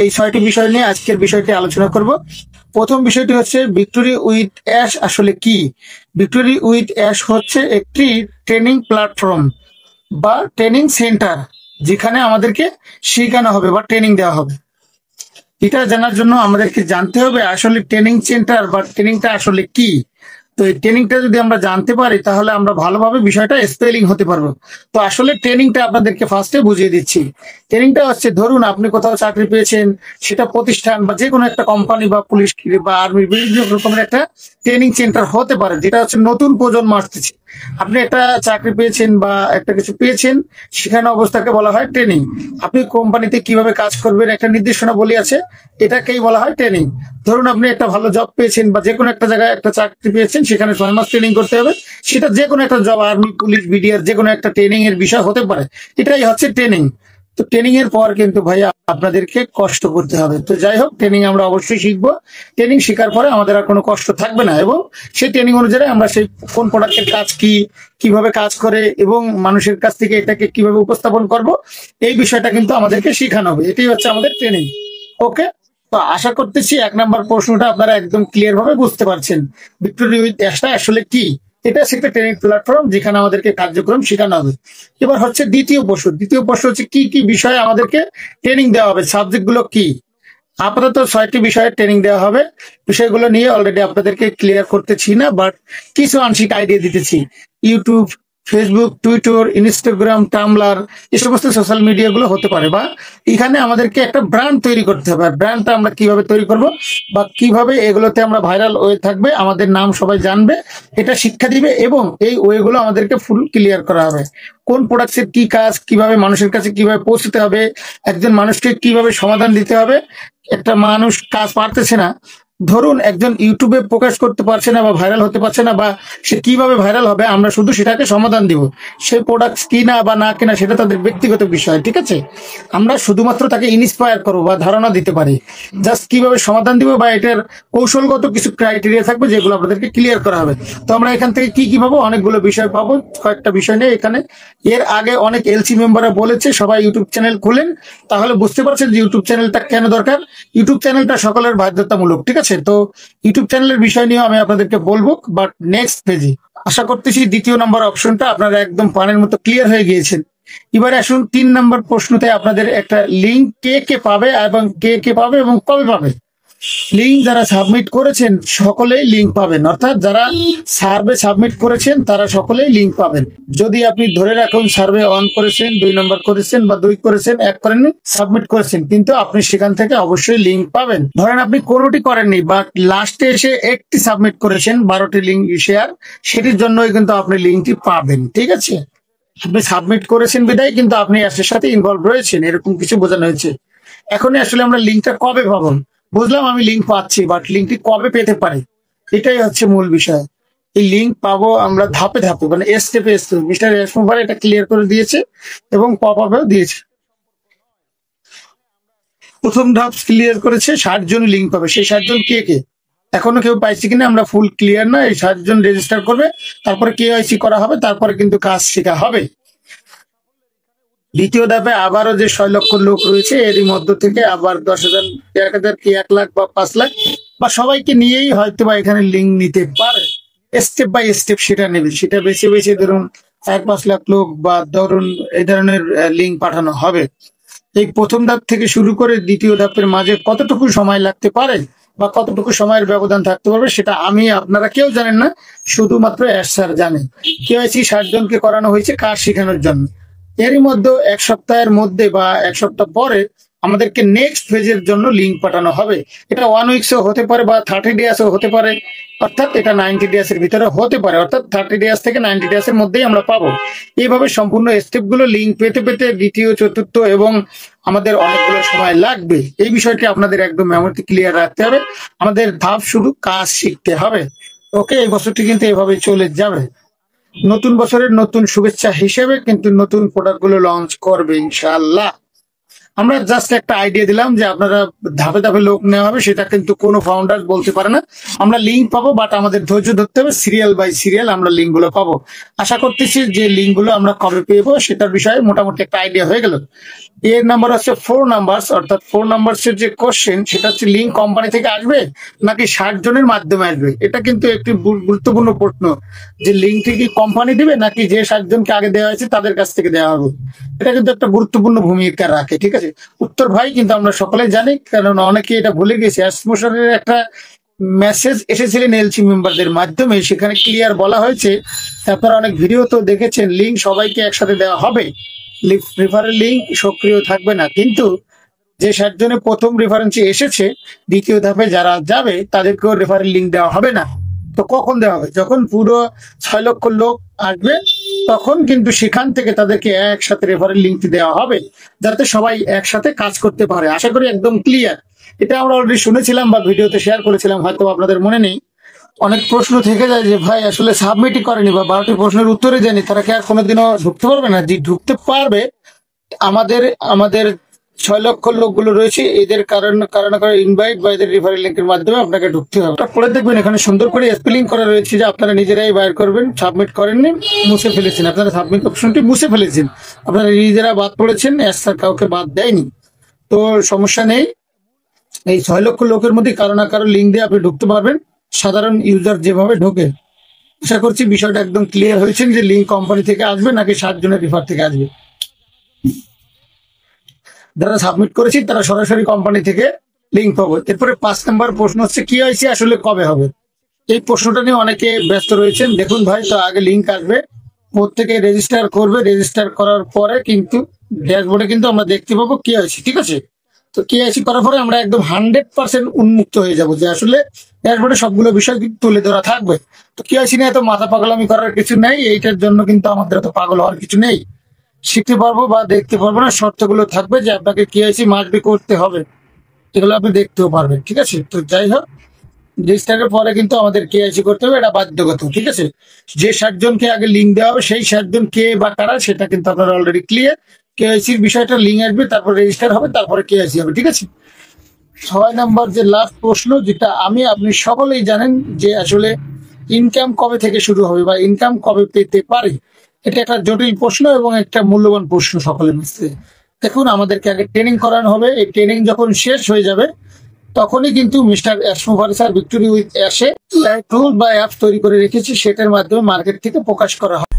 এই 6টি বিষয় নিয়ে আজকের বিষয়টি আলোচনা করব। প্রথম বিষয়টি হচ্ছে ভিক্টোরি উইথ অ্যাশ আসলে কি। ভিক্টোরি উইথ অ্যাশ হচ্ছে একটি ট্রেনিং প্ল্যাটফর্ম বা ট্রেনিং সেন্টার, যেখানে আমাদেরকে শেখানো হবে বা ট্রেনিং দেওয়া হবে। এটা জানার জন্য আমাদেরকে জানতে হবে আসলে ট্রেনিং সেন্টার বা ট্রেনিংটা আসলে কি। তো এই ট্রেনিংটা যদি আমরা জানতে পারি তাহলে আমরা ভালোভাবে বিষয়টা স্পেলিং হতে পারবো। তো আসলে ট্রেনিংটা আপনাদেরকে ফার্স্টে বুঝিয়ে দিচ্ছি। ট্রেনিংটা হচ্ছে, ধরুন আপনি কোথাও চাকরি পেয়েছেন, সেটা প্রতিষ্ঠান বা যে কোনো একটা কোম্পানি বা পুলিশ বা আর্মি, বিভিন্ন রকমের একটা ট্রেনিং সেন্টার হতে পারে, যেটা হচ্ছে নতুন প্রজন্ম আসতেছে। আপনি একটা চাকরি পেয়েছেন বা একটা কিছু পেয়েছেন, সেখানে অবস্থাকে বলা হয় ট্রেনিং। আপনি কোম্পানিতে কিভাবে কাজ করবেন একটা নির্দেশনা বলি আছে, এটাকেই বলা হয় ট্রেনিং। ধরুন আপনি একটা ভালো জব পেয়েছেন বা যে কোনো একটা জায়গায় একটা চাকরি পেয়েছেন, সেখানে 6 মাস ট্রেনিং করতে হবে। সেটা যে কোনো একটা জব, আর্মি, পুলিশ, বিডিআর, যে কোনো একটা ট্রেনিং এর বিষয় হতে পারে। এটাই হচ্ছে ট্রেনিং। তো ট্রেনিং এর পর কিন্তু ভাই আপনাদেরকে কষ্ট করতে হবে। তো যাই হোক, ট্রেনিং আমরা অবশ্যই শিখবো। ট্রেনিং শেখার পরে আমাদের আর কোনো কষ্ট থাকবে না, এবং সেই ট্রেনিং অনুযায়ী আমরা সেই কোন প্রোডাক্টের কাজ কি, কিভাবে কাজ করে এবং মানুষের কাছ থেকে এটাকে কিভাবে উপস্থাপন করব, এই বিষয়টা কিন্তু আমাদেরকে শেখানো হবে। এটাই হচ্ছে আমাদের ট্রেনিং। ওকে, তো আশা করতেছি 1 নম্বর প্রশ্নটা আপনারা একদম ক্লিয়ার ভাবে বুঝতে পারছেন। ভিক্টোরি উইথ অ্যাশটা আসলে কি। এটা হচ্ছে একটা ট্রেনিং প্ল্যাটফর্ম, যেখানে আমাদেরকে কার্যক্রম শেখানো হবে। এবার হচ্ছে দ্বিতীয় প্রশ্ন। দ্বিতীয় প্রশ্ন হচ্ছে কি কি বিষয়ে আমাদেরকে ট্রেনিং দেওয়া হবে, সাবজেক্ট গুলো কি। আপাতত 6টি বিষয়ে ট্রেনিং দেওয়া হবে। বিষয়গুলো নিয়ে অলরেডি আপনাদেরকে ক্লিয়ার করতেছি না, বাট কিছু আংশিক আইডিয়া দিতেছি। ইউটিউব, ফেসবুক, টুইটার, ইনস্টাগ্রাম, টামলার, এই সমস্ত সোশ্যাল মিডিয়া গুলো হতে পারে, বা এখানে আমাদেরকে একটা ব্র্যান্ড তৈরি করতে হবে। ব্র্যান্ডটা আমরা কিভাবে তৈরি করব বা কিভাবে এগুলোতে আমরা ভাইরাল হয়ে থাকবে, আমাদের নাম সবাই জানবে, এটা শিক্ষা দিবে। এবং এই ওয়েগুলো আমাদেরকে ফুল ক্লিয়ার করা হবে। কোন প্রোডাক্টের কি কাজ, কিভাবে মানুষের কাছে কিভাবে পৌঁছতে হবে, একজন মানুষকে কিভাবে সমাধান দিতে হবে। একটা মানুষ কাজ পারতেছে না, ধরুন একজন ইউটিউবে প্রকাশ করতে পারছে না বা ভাইরাল হতে পারছে না, বা সে কিভাবে ভাইরাল হবে, আমরা শুধু সেটাকে সমাধান দিব। সে প্রোডাক্ট কিনা বা না কিনা সেটা তাদের ব্যক্তিগত বিষয়, ঠিক আছে। আমরা শুধুমাত্র তাকে ইন্সপায়ার করবো বা ধারণা দিতে পারি, জাস্ট কিভাবে সমাধান দিব, বা এটার কৌশলগত কিছু ক্রাইটেরিয়া থাকবে যেগুলো আপনাদেরকে ক্লিয়ার করা হবে। তো আমরা এখান থেকে কি কি পাবো, অনেকগুলো বিষয় পাবো, কয়েকটা বিষয় নেই এখানে। এর আগে অনেক এলসি মেম্বাররা বলেছে সবাই ইউটিউব চ্যানেল খুলেন, তাহলে বুঝতে পারছেন যে ইউটিউব চ্যানেলটা কেন দরকার। ইউটিউব চ্যানেলটা সকলের বাধ্যতামূলক, ঠিক আছে। তো ইউটিউব চ্যানেলের বিষয় নিয়ে আমি আপনাদেরকে বলবো, বাট নেক্সট পেজে। আশা করতেছি 2 নম্বর অপশনটা আপনারা একদম পানের মতো ক্লিয়ার হয়ে গিয়েছেন। এবারে আসুন 3 নম্বর প্রশ্নতে আপনাদের একটা লিঙ্ক কে কে পাবে এবং কে কে পাবে এবং কবে পাবে। লিঙ্ক যারা সাবমিট করেছেন সকলেই লিঙ্ক পাবেন, অর্থাৎ যারা সার্ভে সাবমিট করেছেন তারা সকলেই লিঙ্ক পাবেন। যদি আপনি ধরে রাখুন সার্ভে 1 করেছেন, 2 নম্বর করেছেন বা 2 করেছেন, 1 করেননি, সাবমিট করেছেন, কিন্তু আপনি সেখান থেকে অবশ্যই লিঙ্ক পাবেন। ধরেন আপনি কোনোটি করেননি বা লাস্টে এসে একটি সাবমিট করেছেন, 12টি লিঙ্ক শেয়ার, সেটির জন্যই কিন্তু আপনি লিঙ্কটি পাবেন, ঠিক আছে। আপনি সাবমিট করেছেন বিদায় কিন্তু আপনি এর সাথে ইনভলভ রয়েছেন, এরকম কিছু বোঝানো হয়েছে। এখনই আসলে আমরা লিঙ্কটা কবে পাবো, বুঝলাম আমি লিঙ্ক পাচ্ছি, বাট লিঙ্কটি কবে পেতে পারি, এটাই হচ্ছে মূল বিষয়। এই লিঙ্ক পাবো আমরা ধাপে ধাপে, মানে স্টেপে স্টেপ। মিস্টার রেশমুভার এটা ক্লিয়ার করে দিয়েছে এবং পপ আপেও দিয়েছে। প্রথম ধাপ ক্লিয়ার করেছে, 60 জন লিঙ্ক পাবে। সেই 60 জন কে কে এখনো কেউ পাইছি কিনা আমরা ফুল ক্লিয়ার না। এই 60 জন রেজিস্টার করবে, তারপরে কেওয়াইসি করা হবে, তারপরে কিন্তু কাজ শেখা হবে। দ্বিতীয় ধাপে আবারও যে 6 লক্ষ লোক রয়েছে, এরই মধ্য থেকে আবার 10,000, 1,000 কি 1 লাখ বা 5 লাখ বা সবাইকে নিয়েই হয়তো বা এখানে লিঙ্ক নিতে পারে। স্টেপ বাই স্টেপ সেটা নেবে, সেটা বেছে বেছে ধরুন 4-5 লাখ লোক বা ধরুন এই ধরনের লিঙ্ক পাঠানো হবে। এই প্রথম ধাপ থেকে শুরু করে দ্বিতীয় ধাপের মাঝে কতটুকু সময় লাগতে পারে বা কতটুকু সময়ের ব্যবধান থাকতে পারবে, সেটা আমি আপনারা কেউ জানেন না, শুধুমাত্র অ্যাশ স্যার জানেন। কেওয়াইসি 60 জনকে করানো হয়েছে কাজ শেখানোর জন্য। এরই মধ্যে 1 সপ্তাহের মধ্যে বা 1 সপ্তাহ পরে আমাদেরকে নেক্সট ফেজের জন্য লিঙ্ক পাঠানো হবে। এটা 1 উইকসও হতে পারে বা 30 ডেজও হতে পারে, অর্থাৎ এটা 90 ডেজ এর ভিতরে হতে পারে, অর্থাৎ 30 ডেজ থেকে 90 ডেজ এর মধ্যেই আমরা পাবো। এইভাবে সম্পূর্ণ স্টেপগুলো লিঙ্ক পেতে পেতে দ্বিতীয়, চতুর্থ এবং আমাদের অনেকগুলো সময় লাগবে। এই বিষয়টি আপনাদের একদম মেমোরিতে ক্লিয়ার রাখতে হবে। আমাদের ধাপ শুরু, কাজ শিখতে হবে। ওকে, এই বছরটি কিন্তু এভাবে চলে যাবে। নতুন বছরের নতুন শুভেচ্ছা হিসেবে কিন্তু নতুন প্রোডাক্ট গুলো লঞ্চ করবে ইনশাআল্লাহ। আমরা জাস্ট একটা আইডিয়া দিলাম যে আপনারা ধাপে ধাপে লোক নেওয়া হবে, সেটা কিন্তু কোনো ফাউন্ডার বলতে পারে না। আমরা লিঙ্ক পাবো, বাট আমাদের ধৈর্য ধরতে হবে, সিরিয়াল বাই সিরিয়াল আমরা লিঙ্ক গুলো পাবো। আশা করতেছি যে লিঙ্ক গুলো আমরা কবে পেবো সেটার বিষয়ে মোটামুটি একটা আইডিয়া হয়ে গেল। এর নাম্বার হচ্ছে 4 নাম্বার, অর্থাৎ 4 নাম্বারসের যে কোশ্চেন সেটা হচ্ছে লিঙ্ক কোম্পানি থেকে আসবে নাকি 60 জনের মাধ্যমে আসবে। এটা কিন্তু একটি গুরুত্বপূর্ণ প্রশ্ন, যে লিঙ্কটি কি কোম্পানি দিবে নাকি যে 60 জনকে আগে দেওয়া হয়েছে তাদের কাছ থেকে দেওয়া হবে। এটা কিন্তু একটা গুরুত্বপূর্ণ ভূমিকা রাখে, ঠিক আছে। উত্তর ভাই কিন্তু আমরা সকলে জানি, কারণ অনেকে এটা ভুলে গেছে। অ্যাসমোশনের একটা মেসেজ এসেছিলেন এলসি মেম্বারদের মাধ্যমে, সেখানে ক্লিয়ার বলা হয়েছে, আপনারা অনেক ভিডিও তো দেখেছেন, লিঙ্ক সবাইকে একসাথে দেওয়া হবে, রেফারেল লিঙ্ক সক্রিয় থাকবে না। কিন্তু যে 60 জনের প্রথম রেফারেন্সে এসেছে, দ্বিতীয় ধাপে যারা যাবে তাদেরকেও রেফারেল লিঙ্ক দেওয়া হবে না। তো কখন দেওয়া হবে? যখন পুরো 6 লক্ষ লোক আসবে তখন কিন্তু সেখান থেকে তাদেরকে একসাথে রেফারেল লিঙ্কটি দেওয়া হবে, যাতে সবাই একসাথে কাজ করতে পারে। আশা করি একদম ক্লিয়ার। এটা আমরা অলরেডি শুনেছিলাম বা ভিডিওতে শেয়ার করেছিলাম, হয়তো আপনাদের মনে নেই। অনেক প্রশ্ন থেকে যায় যে ভাই আসলে সাবমিটই করেনি বা 12টি প্রশ্নের উত্তরে জানি, তারা কি আর কোনোদিনও ঢুকতে পারবে না? যে ঢুকতে পারবে, আমাদের আমাদের 6 লক্ষ লোকগুলো রয়েছে, এদের কারণে ইনভাইট বা এদের রেফারেল লিঙ্কের মাধ্যমে আপনাকে ঢুকতে হবে। পরে দেখবেন এখানে সুন্দর করে স্পেলিং করা রয়েছে যে আপনারা নিজেরাই বাইর করবেন, সাবমিট করেননি, মুছে ফেলেছেন, আপনারা সাবমিট অপশনটি মুছে ফেলেছেন, আপনারা নিজেরা বাদ পড়েছেন, স্যার কাউকে বাদ দেয়নি। তো সমস্যা নেই, এই 6 লক্ষ লোকের মধ্যে কারো না কারো লিঙ্ক দিয়ে আপনি ঢুকতে পারবেন, সাধারণ ইউজার যেভাবে ঢোকে। আশা করছি বিষয়টা একদম ক্লিয়ার হয়েছে যে লিঙ্ক কোম্পানি থেকে আসবে নাকি 60 জনের রেফার থেকে আসবে। যারা সাবমিট করেছি তারা সরাসরি কোম্পানি থেকে লিঙ্ক পাবো। এরপরে 5 নম্বর প্রশ্ন হচ্ছে কেওয়াইসি আসলে কবে হবে। এই প্রশ্নটা নিয়ে অনেকে ব্যস্ত রয়েছেন। দেখুন ভাই, তো আগে লিঙ্ক আসবে, প্রত্যেকে রেজিস্টার করবে, রেজিস্টার করার পরে কিন্তু ড্যাশবোর্ডে কিন্তু আমরা দেখতে পাবো কেওয়াইসি, ঠিক আছে। তো কেওয়াইসি করার পরে আমরা একদম 100% উন্মুক্ত হয়ে যাব, যে আসলে ড্যাশবোর্ডে সবগুলো বিষয় কিন্তু তুলে ধরা থাকবে। তো কেওয়াইসি নিয়ে এত মাথা পাগলামি করার কিছু নেই, এইটার জন্য কিন্তু আমাদের এত পাগল হওয়ার কিছু নেই। শিখতে পারবো বা দেখতে পারবো না, শর্তগুলো থাকবে যে আপনাকে কেওয়াইসি মাস্ট বি করতে হবে, এগুলো আপনি দেখতেও পারবেন, ঠিক আছে। তো যাই হোক, রেজিস্টারের পরে কিন্তু আমাদের কেওয়াইসি করতে হবে, এটা বাধ্যগত, ঠিক আছে। যে 60 জনকে আগে লিঙ্ক দেওয়া হবে, সেই 60 জন কে বা কারা সেটা কিন্তু আপনারা অলরেডি ক্লিয়ার। কেওয়াইসির বিষয়টা লিঙ্ক আসবে, তারপর রেজিস্টার হবে, তারপরে কেওয়াইসি হবে, ঠিক আছে। 6 নাম্বার যে লাস্ট প্রশ্ন, যেটা আপনি সকলেই জানেন, যে আসলে ইনকাম কবে থেকে শুরু হবে বা ইনকাম কবে পেতে পারে। এটা একটা জটিল প্রশ্ন এবং একটা মূল্যবান প্রশ্ন সকলের মধ্যে। দেখুন, আমাদেরকে আগে ট্রেনিং করানো হবে, এই ট্রেনিং যখন শেষ হয়ে যাবে তখনই কিন্তু মিস্টার অ্যাসমোভার স্যার ভিক্টোরি উইথ অ্যাশে টুল বা অ্যাপস তৈরি করে রেখেছি, সেটার মাধ্যমে মার্কেট থেকে প্রকাশ করা হবে।